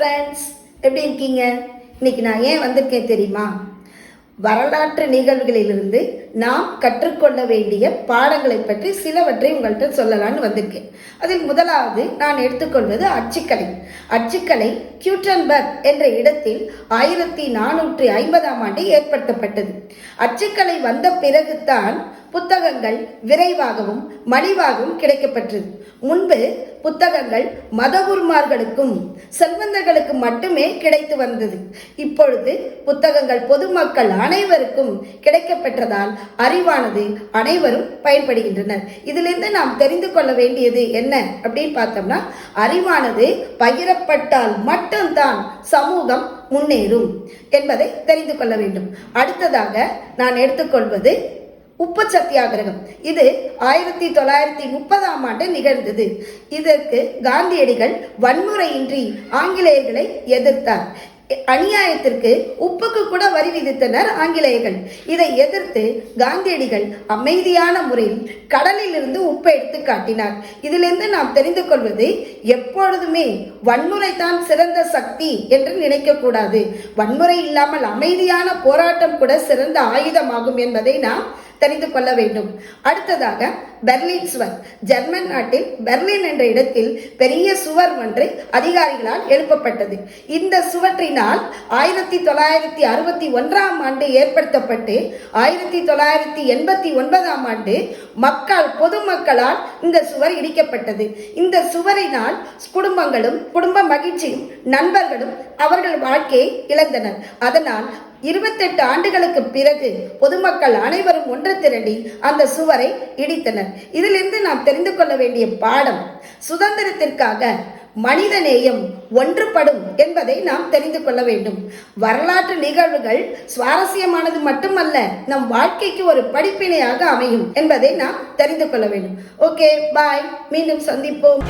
Friends, எப்படி இருக்கீங்க? இன்னைக்கு நான் ஏன் வந்திருக்கேன் தெரியுமா? வரலாற்று நிகழ்வுகளிலிருந்து நாம் கற்றுக்கொள்ள வேண்டிய பாடங்களை பற்றி சிலவற்றை உங்கள்கிட்ட சொல்லலான்னு வந்திருக்கேன். அதில் முதலாவது நான் எடுத்துக்கொள்வது அச்சுக்கலை. அச்சுக்கலை கியூட்டன்பர்க் என்ற இடத்தில் 1450 ஏற்படுத்தப்பட்டது. அச்சுக்கலை வந்த பிறகுதான் புத்தகங்கள் விரைவாகவும் மலிவாகவும் கிடைக்கப்பட்டது. முன்பு புத்தகங்கள் மதகுருமார்களுக்கும் செல்வந்தர்களுக்கு மட்டுமே கிடைத்து வந்தது. இப்பொழுது புத்தகங்கள் பொதுமக்கள் அனைவருக்கும் கிடைக்கப்பெற்றதால் அறிவானது அனைவரும் பயன்படுகின்றனர். இதிலிருந்து நாம் தெரிந்து கொள்ள வேண்டியது என்ன அப்படின்னு பார்த்தோம்னா, அறிவானது பகிரப்பட்டால் மட்டும்தான் சமூகம் முன்னேறும் என்பதை தெரிந்து கொள்ள வேண்டும். அடுத்ததாக நான் எடுத்துக்கொள்வது உப்பு சத்தியாகிரகம். இது 1930 நிகழ்ந்தது. இதற்கு காந்தியடிகள் வன்முறையின்றி ஆங்கிலேயர்களை எதிர்த்தார். அநியாயத்திற்கு உப்புக்கு கூட வரி விதித்தனர் ஆங்கிலேயர்கள். இதை எதிர்த்து காந்தியடிகள் அமைதியான முறையில் கடலில் இருந்து உப்பை எடுத்து காட்டினார். இதிலிருந்து நாம் தெரிந்து கொள்வது, எப்பொழுதுமே வன்முறை தான் சிறந்த சக்தி என்று நினைக்க கூடாது. வன்முறை இல்லாமல் அமைதியான போராட்டம் கூட சிறந்த ஆயுதமாகும் என்பதை நாம் தெரிந்து கொள்ள வேண்டும். அடுத்ததாக பெர்லின் சுவர். ஜெர்மன் நாட்டில் பெர்லின் என்ற இடத்தில் பெரிய சுவர் ஒன்று அதிகாரிகளால் எழுப்பப்பட்டது. இந்த சுவற்றினால் 1961 ஏற்படுத்தப்பட்டு 1989 பொதுமக்களால் இந்த சுவர் இடிக்கப்பட்டது. இந்த சுவரினால் குடும்பங்களும் குடும்ப மகிழ்ச்சியும் நண்பர்களும் அவர்கள் வாழ்க்கையை இழந்தனர். அதனால் 28 ஆண்டுகளுக்கு பிறகு பொதுமக்கள் அனைவரும் ஒன்று திரண்டி அந்த சுவரை இடித்தனர். இதிலிருந்து நாம் தெரிந்து கொள்ள வேண்டிய பாடம், சுதந்திரத்திற்காக மனித நேயம் ஒன்றுபடும் என்பதை நாம் தெரிந்து கொள்ள வேண்டும். வரலாற்று நிகழ்வுகள் சுவாரஸ்யமானது மட்டுமல்ல, நம் வாழ்க்கைக்கு ஒரு படிப்பினையாக அமையும் என்பதை நாம் தெரிந்து கொள்ள வேண்டும். ஓகே, பாய். மீண்டும் சந்திப்போம்.